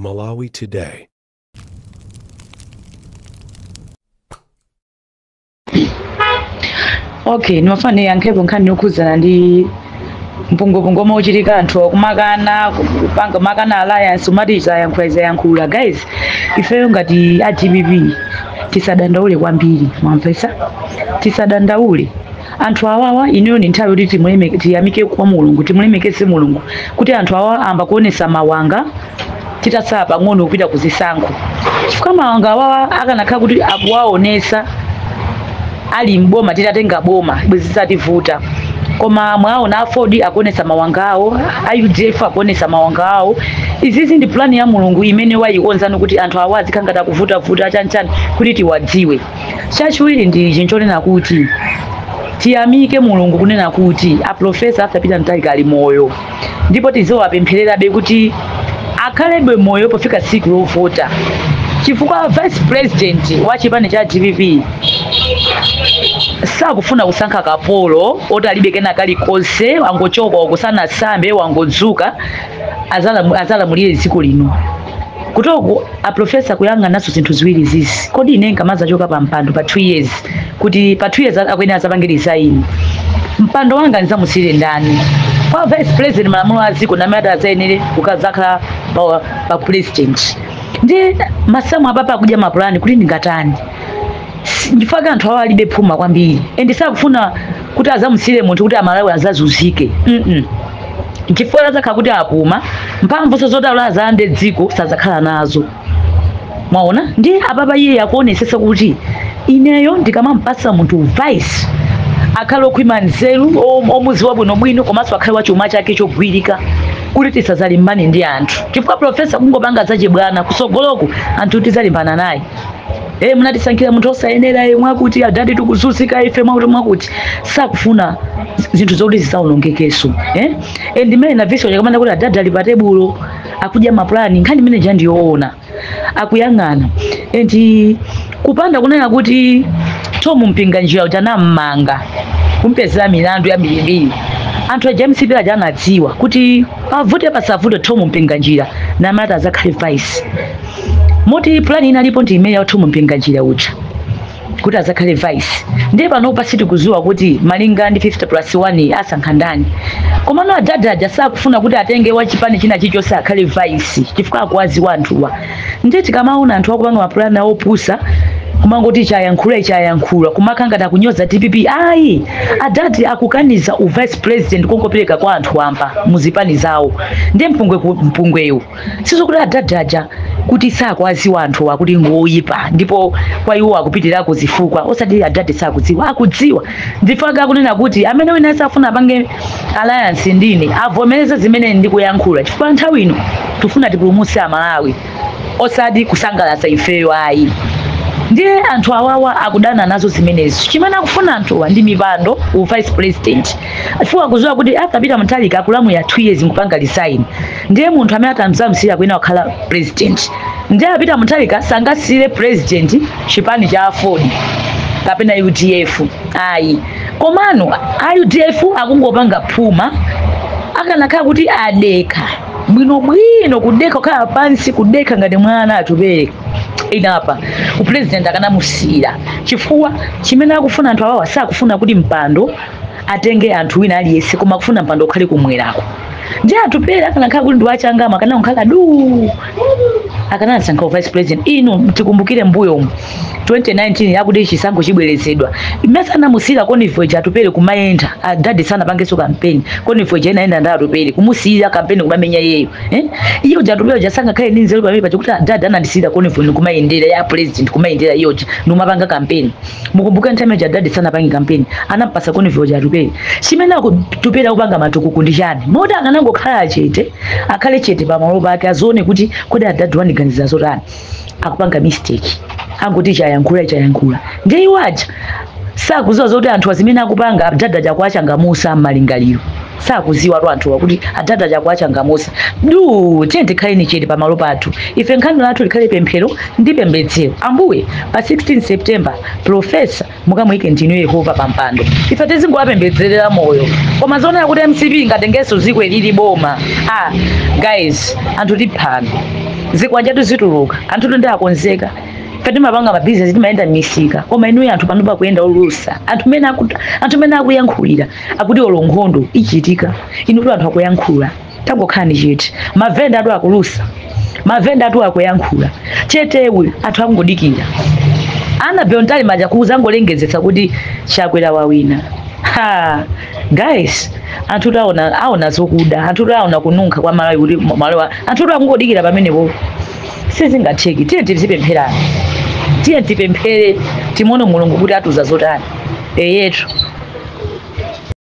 Malawi Today. Okay, nimafane yankhepo nkhani yokhuzana ndi mpungopungo mochitika anthu akumakana kupanga makana alliance umatiza yankhula guys ifeyo ngati a GBV tisadandaule kwambiri mwamvesa tisadandaule anthu awawa ineyo ni nthawi kuti tiyamike kwa Mulungu timulemekeze Mulungu kuti anthu awa amba kuonesa mawanga titasala pang'ono kupita kuzisankho chifukwa mawanga awawa akanakhala kuti akuwaonesa ali mboma titatenga boma bwezisativuta koma mwaona afodi akuonesa mawanga awo UDF akuonesa mawanga awo izizi ndi plani ya Mulungu imene wayikonzani kuti anthu awazi kangata kuvuta chanchani kuti tiwadziwe chachiwiri ndi chinchonena kuti tiyamike Mulungu kunena kuti a professor Peter Mutharika ali moyo ndipo tizowapempherera be kuti akhalebe moyo pofika siku lovota chifukwa vice president wa chipani cha GBV sakufuna kusankha kapolo otalibe kena kalikonse wangochoka wakusana sambe wangodzuka azalamulire dziko lino kutoko a professor kuyanga naso zinthu ziwiri zizi kodi ine nkamaza choka pa mpando pa 2 years kuti pa 2 years akwena azapangiriza ine mpando wanga nzamusire ndani kwa vice president malamulo aziko na mada zayenere ukazakhala pa president ndi masamu apapa akuja mapulani kuti ndingatani ndifaka anthu awa alibe phuma kwambiri endisakufuna kuti azamusire munthu kuti amalawi azazuzike chifukwa zakhala kuti apuma mphamvu zozotala azande dziko sazakhala nazo mwaona ndi apapa iye akuonesesa kuti ineyo ndikamampasa munthu vice akhale okhwima nzeru omuziwa bwinobwino komanso akhale wachuma chake chogwirika kuti tisazalimbane ndi anthu chifukwa profesa kungopanga zachibwana kusogoloko anthu tizalimbana naye munatisankhira munthu osayenera mwakuti adadi tikuzunzika ife mwakuti sakufuna zinthu zokuti zisaonongekeso ndimene na vision yakamana kuti adadi ali pa tebulo akudya mapulani nkhani imene jandiyoona akuyang'ana kupanda kunena kuti Tom Mpinganjira utanamanga kumpezera milandu ya mbirimbiri anthu a James Pila janadziwa kuti avute pasavute Tom Mpinganjira na mata zakhale vice moti plani inalipo ndi imene ya Tom Mpinganjira ucha kuti azakhale vice ndiye pano pasiti kuziwa kuti malinga ndi 50+1 asankha ndani koma no adada sakufuna kuti atenge wachipani china chichonse akhale vice chifukwa akwaziwa anthuwa ndiye tikamaona anthu akupanga mapulani opusa kumangoti chayankhula kumakangata kunyoza DPP ayi adati akukaniza u vice president kongopereka kwa anthu amba muzipani zawo ndiye mpungweyo sizokuti adadaja kuti sakwaziwa anthu akuti ngoyipa ndipo kwa iwo akupitirira kuzifukwa osati adati sakudziwa akudziwa ndifaka kunena kuti amene wina asafuna apange alliance ndine avomereza zimene ndikuyankhula chifukwa nthawi ino tufuna tipulumutse amalawi osati kusangalatsa ifeyo ayi ndiye anthu awawa akudana nazo zimenezi chimene akufuna anthuwa ndi mipando u vice president afuwa kuziwa kuti Peter Mutharika akulamu ya 2 years nkupanga resign ndiye munthu amene atamzamsira kwina wakhala president ndiye Peter Mutharika sangasire president chipani cha afodi kapena UDF ayi komano UDF akungopanga phuma akanakhala kuti adeka bwino kudeka khala pansi kudeka ngati mwana atupere inapa upresident akanamusira chifukwa chimene akufuna anthu awawa sakufuna kuti mpando atenge anthu wina aliyese koma kufuna mpando ukhale kumwerako ndiye atupere akanakhala kuti ndiwachangama kana nkhala akanasankha vice president ino tikumbukire mbuyo 2019 yakuti chisankho chibwerezedwa imene anamusira Convoy atupere kumayenda adadi sana pangeso campaign Convoy inaenda nda atupere kumusira campaign kumamenya yeyo iyo atupere jasanga khale ndi nzeru pamene pakuti adadi anandisira Convoy kumayendera ya president kumayendera iyo numapanga campaign mukumbuka ntame adadi sana pangi campaign anampasa Convoy atupere chimene akutupera kupanga matukuku ndi chani moti akanangokhala chete akhale chete pamaloba ake azone kuti kodi adadi waniganiza zotani akupanga mistake angoti chayankhula ndiye iwaja sakuziwa zoti anthu azimene akupanga adada jakwacha ngamusa malingaliro sakuziwa anthu kuti adada chakwacha ngamosa du tente khale ni chete pamalo pathu ife nkhani lathu likhale pemphero ndi pembedzero ambuye pa 16 September profesa mukamuyike ndinu Yehova pampando ife tizingowapembedzerera moyo koma zona kuti MCP ngatengeso ziko lili boma guys anthu tiphana zikwanja tuzituluka anthu ndi akonzeka pete mapanga ma business timaenda misika koma inuyo anthu panopa kuyenda olusa anthu mena akuyankhulira akuti olongondo ichitika inu anthu akuyankhula tangokhani chete mavenda atu akulusa mavenda atu akuyankhula chetewe anthu akungodikira ana beontali maja kuuza ngolengezesa kuti chakwera wawina guys anthu aona zokuda anthu aona kununkha kwa malawi kuti malawi anthu akungodikira pamenepo sizingatheki tiye tipempherani tiye tipemphere timono mulungu kuti atuza zotani yetu